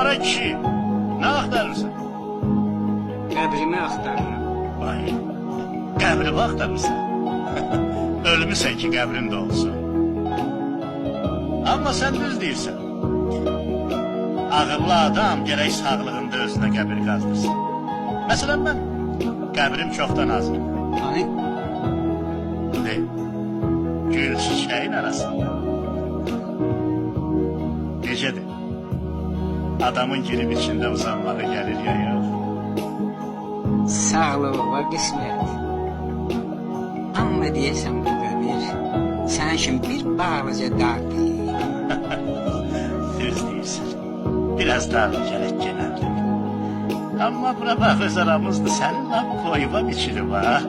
Avara kişi, ne aktarırsan? Qəbrimi axtarıram. Vay, qəbrimi aktarırsan. Ölmüsən ki qəbrin de olsun. Amma sen düz deyirsən. Ağıllı adam gerək sağlığında özünə qəbir qazdırsın. Məsələn ben, qəbrim çoxdan hazır. Hani? Ne? Gül çiçeğin arasında. Necədir? Adamın girib içində uzanmağı gəlir ya yox. Sağlığa qismət. Amma deyəsən bu qəbir sənin üçün bir bağlıca dar deyil. Düz deyirsən. Biraz daha gələk genəldir. Amma buna bax öz aramızdır. Sənin lap koyva biçili var.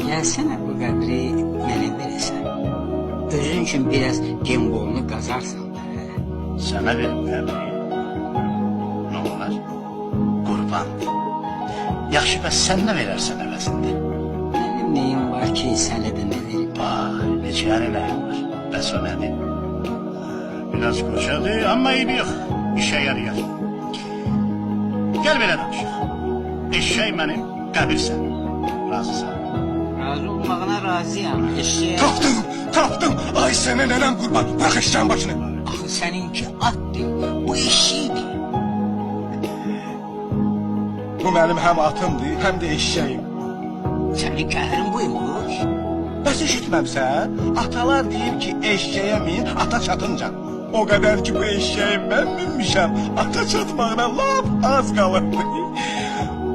Gəlsənə bu qəbri mənə verəsən. Özün üçün biraz gembolunu qazarsan da. Sana verim qəbri. Ne olar? Qurbandır. Yaxşı bəs sən nə verərsən əvəzində? Mənim neyim var ki, sənə də nə verim? Vay, necə yəni nəyim var? Bəs o nədir? Biraz qoşadır, amma eybi yox. İşə yarayar. Gəl belə danışıq. Eşşək mənim, qəbir sən. Razısan. Razı olmağına razıyam. Eşeğe... Tapdım. Ay sana nenem kurban. Bırak eşeğin başını. Axı səninki atdır, bu eşiğidir. Bu benim hem atımdır hem de eşeğim. Sənin qəhrin buymuş. Bəs eşitməmsən? Atalar deyir ki eşeğe min ata çatınca. O kadar ki bu eşeğim ben binmişəm. Ata çatmağına lap az qalırdı.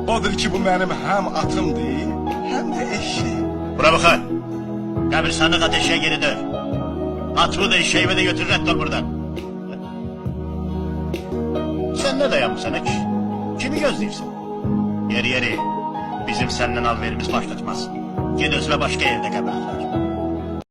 Odur ki bu benim hem atımdır hem de eşeğim. Bura baxın. Qəbir sanıq ateşe geri dön. Atımı da eşeğimi de götür redd ol buradan. Sen ne dayanmışsın hiç? Kimi gözləyirsən? Yeri. Bizim senden alverimiz baş tutmaz. Gid özüne başka yerde qəbir.